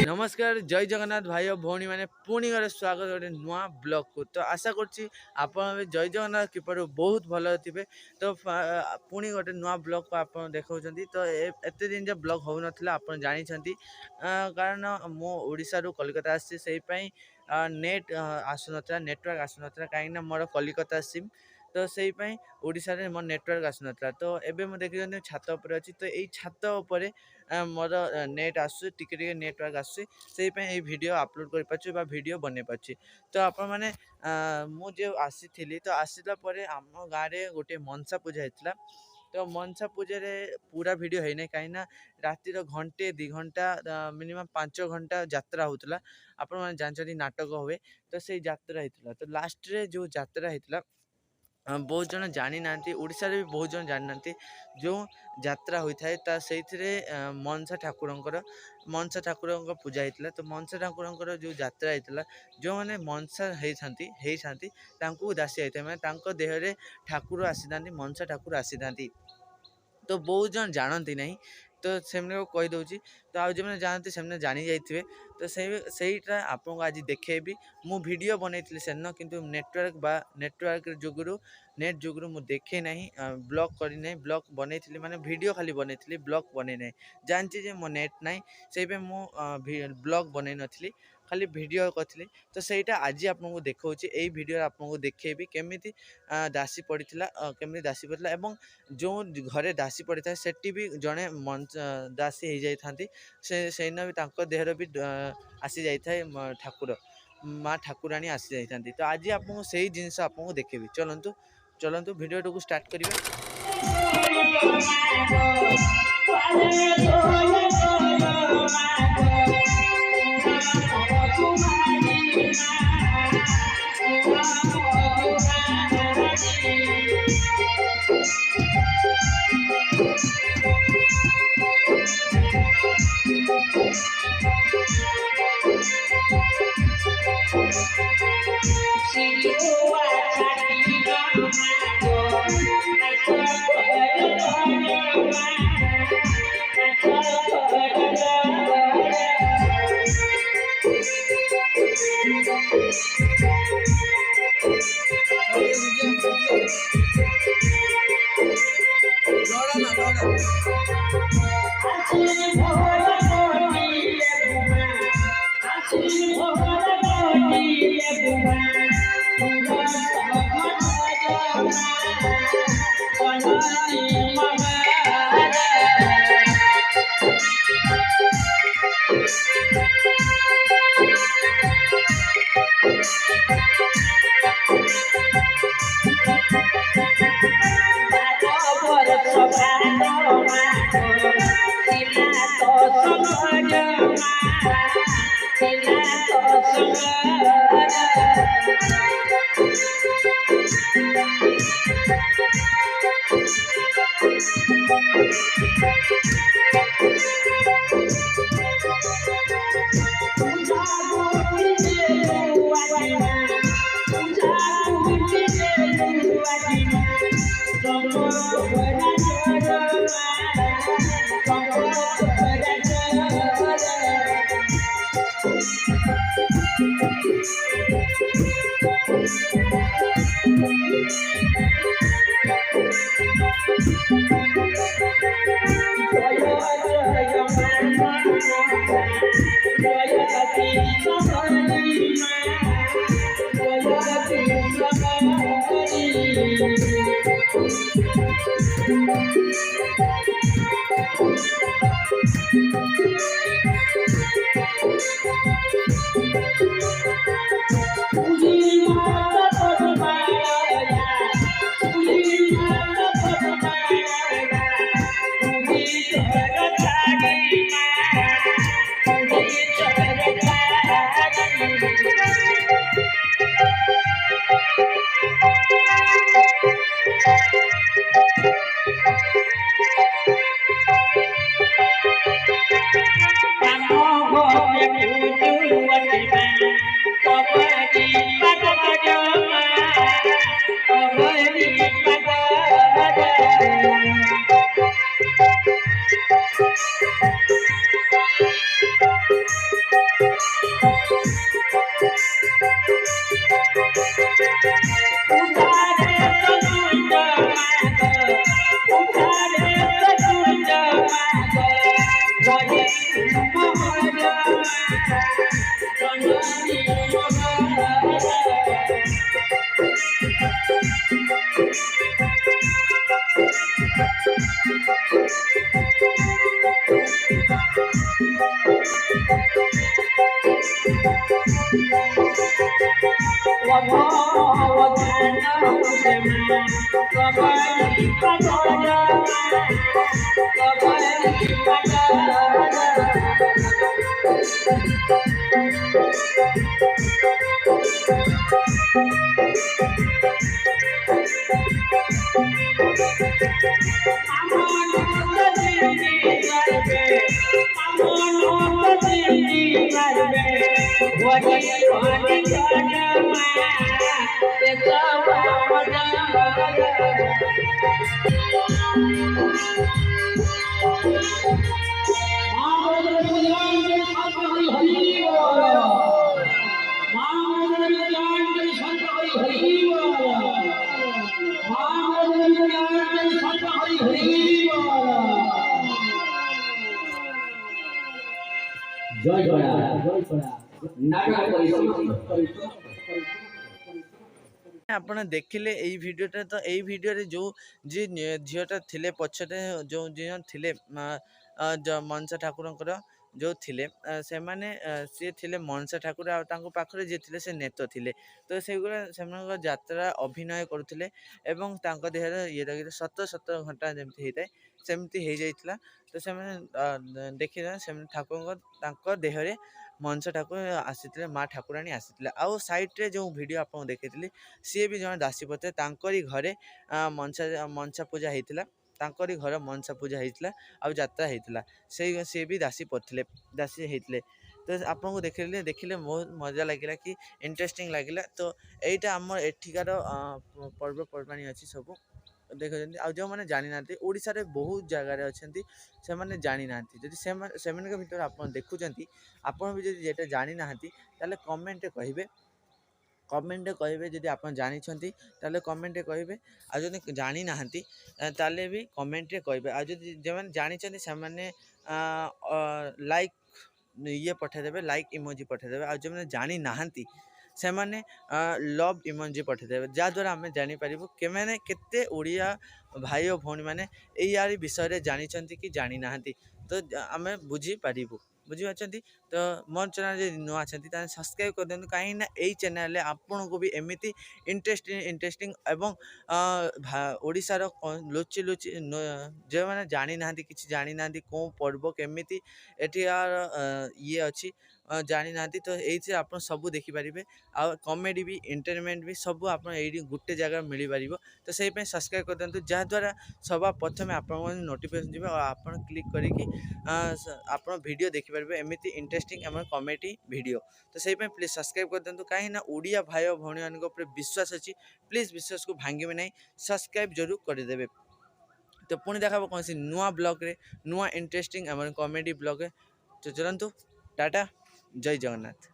नमस्कार जय जगन्नाथ भाई और भौणी मैंने पुणी घर स्वागत गोटे नुआ ब्लॉग को। तो आशा करछि आपण जय जगन्नाथ किपर बहुत भल थे। तो पुणी गोटे नुआ ब्लॉग को आप देखा। तो एत दिन जो ब्लॉग हो नाला आप जानते कारण मो ओडिशा रु कोलकाता आसी से नेट आसुन नेटवर्क आसुन कहीं मोर कलिकता सिम। तो से ओडिशा रे मोर नेटवर्क आसुन। तो एबे मु देखिए छात उपर अच्छी। तो यही छात उपर मोर नेट आसु टिके नेटवर्क आसुची से वीडियो अपलोड कर पार्छु बा वीडियो बने पार्छु। तो आपण माने मु जो आसी तो आसला परे आम गाँव रे गोटे मनसा पूजा होता। तो मनसा पूजा रे पूरा वीडियो है ना कहीं रातिर घंटे 2 घंटा मिनिमम 5 घंटा यात्रा होता। आपण माने जानछथि नाटक हुए। तो से यात्रा होता। तो लास्ट रे जो यात्रा होता बहुत जन जानी ना ओडिशा रे भी बहुत जन जानी ना जो यात्रा होता है से मनसा ठाकुर पूजा होता। तो मनसा ठाकुर जो यात्रा होता जो मैंने मनसा होती दासी होता है मैंने देहरे ठाकुर आसी था मनसा ठाकुर आसी था। तो बहुत जन जानती नहीं तो से कहीदे। तो आज जो जानते से जानी जाइए। तो सहीटा आपको आज देखेबी मु वीडियो बनई से दिन किंतु नेटवर्क जुगुरु नेट जुगुरु मु देखे नहीं ब्लॉग करी नहीं ब्लॉग बनई माने वीडियो खाली बनई ब्लॉग बने नहीं जानची जे मो नेट नहीं से मु ब्लॉग बनई नथली खाली वीडियो करी। तो सहीटा आज आपको देखा यही वीडियो आपको देखेबी केमी दासी पड़ता केमी दासी पड़ता एवं जो घरे दासी पड़ी था सेठी भी जड़े दासी हो जाती से भी देहर भी आसी जाए ठाकुर माँ ठाकुराणी आसी जाती। तो आज आपको से जिनस आपको देखेबी चलतु चलतु वीडियो को स्टार्ट करिए। জয় করা নাটক পরিচালিত ଆପଣ ଦେଖିଲେ ଏଇ ଭିଡ଼ିଓଟା ତ ଏଇ ଭିଡ଼ିଓରେ ଯେଉଁ ଯିଏ ଝିଅଟା ଥିଲେ ପଛରେ ଯେଉଁ ଝିଅ ଥିଲେ ମନସା ଠାକୁରଙ୍କର ଯେଉଁ ଥିଲେ ସେମାନେ ସିଏ ଥିଲେ ମନସା ଠାକୁର ଆଉ ତାଙ୍କ ପାଖରେ ଯିଏ ଥିଲେ ସେ ନେତ ଥିଲେ। ତ ସେଗୁଡ଼ା ସେମାନଙ୍କ ଯାତ୍ରା ଅଭିନୟ କରୁଥିଲେ ଏବଂ ତାଙ୍କ ଦେହରେ ସତ ସତ ଘଣ୍ଟା ଯେମିତି ହେଇଥାଏ ସେମିତି ହେଇଯାଇଥିଲା। ତ ସେମାନେ ଦେଖିଲେ ସେମାନେ ଠାକୁରଙ୍କ ତାଙ୍କ ଦେହରେ ମନସା ଠାକୁର ଆସିଥିଲେ, ମା ଠାକୁରାଣୀ ଆସିଥିଲେ। ଆଉ ସାଇଡ଼ରେ ଯେଉଁ ଭିଡ଼ିଓ ଆପଣଙ୍କୁ ଦେଖେଇଥିଲି ସିଏ ବି ଜଣେ ଦାସୀପତେ ତାଙ୍କରି ଘରେ ମନସା ପୂଜା ହେଇଥିଲା, ତାଙ୍କରି ଘର ମନସା ପୂଜା ହେଇଥିଲା ଆଉ ଯାତ୍ରା ହେଇଥିଲା। ସିଏ ବି ଦାସୀ ହେଇଥିଲେ। ତ ଆପଣଙ୍କୁ ଦେଖିଲେ ବହୁତ ମଜା ଲାଗିଲା କି ଇଣ୍ଟରେଷ୍ଟିଂ ଲାଗିଲା। ତ ଏଇଟା ଆମର ଏଠିକାର ପର୍ବପର୍ବାଣି ଅଛି ସବୁ ଦେଖୁଛନ୍ତି। ଆଉ ଯେଉଁମାନେ ଜାଣିନାହାନ୍ତି ଓଡ଼ିଶାରେ ବହୁତ ଜାଗାରେ ଅଛନ୍ତି ସେମାନେ ଜାଣିନାହାନ୍ତି। ଯଦି ସେମାନଙ୍କ ଭିତରେ ଆପଣ ଦେଖୁଛନ୍ତି, ଆପଣ ବି ଯଦି ଯେଟା ଜାଣିନାହାନ୍ତି ତାହେଲେ କମେଣ୍ଟରେ କହିବେ। ଯଦି ଆପଣ ଜାଣିଛନ୍ତି ତାହେଲେ କମେଣ୍ଟରେ କହିବେ, ଆଉ ଯଦି ଜାଣିନାହାନ୍ତି ତାହେଲେ ବି କମେଣ୍ଟରେ କହିବେ। ଆଉ ଯଦି ଯେଉଁମାନେ ଜାଣିଛନ୍ତି ସେମାନେ ଲାଇକ୍ ପଠାଇଦେବେ, ଲାଇକ୍ ଇମୋଜି ପଠାଇଦେବେ। ଆଉ ଯେଉଁମାନେ ଜାଣିନାହାନ୍ତି ସେମାନେ ଲଭ୍ ଇମୋଜି ପଠାଇଦେବେ, ଯାହାଦ୍ୱାରା ଆମେ ଜାଣିପାରିବୁ କେତେ ଓଡ଼ିଆ ଭାଇ ଓ ଭଉଣୀମାନେ ଏଇଆରି ବିଷୟରେ ଜାଣିଛନ୍ତି କି ଜାଣିନାହାନ୍ତି। ତ ଆମେ ବୁଝିପାରିବୁ, ବୁଝିପାରୁଛନ୍ତି। ତ ମୋ ଚ୍ୟାନେଲ୍ ଯଦି ନୂଆ ଅଛନ୍ତି ତାହେଲେ ସବସ୍କ୍ରାଇବ୍ କରିଦିଅନ୍ତୁ, କାହିଁକିନା ଏଇ ଚ୍ୟାନେଲ୍ରେ ଆପଣଙ୍କୁ ବି ଏମିତି ଇଣ୍ଟରେଷ୍ଟିଂ ଏବଂ ଓଡ଼ିଶାର ଲୁଚି ଯେଉଁମାନେ କିଛି ଜାଣିନାହାନ୍ତି କେଉଁ ପର୍ବ କେମିତି ଏଠିକାର ଅଛି ଜାଣିନାହାନ୍ତି, ତ ଏଇଥିରେ ଆପଣ ସବୁ ଦେଖିପାରିବେ। ଆଉ କମେଡ଼ି ବି ଏଣ୍ଟରଟେନମେଣ୍ଟ ବି ସବୁ ଆପଣ ଏଇଠି ଗୋଟେ ଜାଗାରେ ମିଳିପାରିବ। ତ ସେଇପାଇଁ ସବସ୍କ୍ରାଇବ୍ କରିଦିଅନ୍ତୁ, ଯାହାଦ୍ୱାରା ସବା ପ୍ରଥମେ ଆପଣଙ୍କ ନୋଟିଫିକେସନ୍ ଯିବ ଆଉ ଆପଣ କ୍ଲିକ୍ କରିକି ଆପଣ ଭିଡ଼ିଓ ଦେଖିପାରିବେ, ଏମିତି ଇଣ୍ଟରେଷ୍ଟିଂ ଆମର କମେଡ଼ି ଭିଡ଼ିଓ। ତ ସେଇପାଇଁ ପ୍ଲିଜ୍ ସବସ୍କ୍ରାଇବ୍ କରିଦିଅନ୍ତୁ, କାହିଁକିନା ଓଡ଼ିଆ ଭାଇ ଓ ଭଉଣୀମାନଙ୍କ ଉପରେ ବିଶ୍ୱାସ ଅଛି। ପ୍ଲିଜ୍ ବିଶ୍ୱାସକୁ ଭାଙ୍ଗିବେ ନାହିଁ, ସବସ୍କ୍ରାଇବ୍ ଜରୁର କରିଦେବେ। ତ ପୁଣି ଦେଖାବ କୌଣସି ନୂଆ ବ୍ଲଗ୍ରେ, ନୂଆ ଇଣ୍ଟରେଷ୍ଟିଂ ଆମର କମେଡ଼ି ବ୍ଲଗ୍ରେ। ତ ଚଲନ୍ତୁ, ଟାଟା, ଜୟ ଜଗନ୍ନାଥ।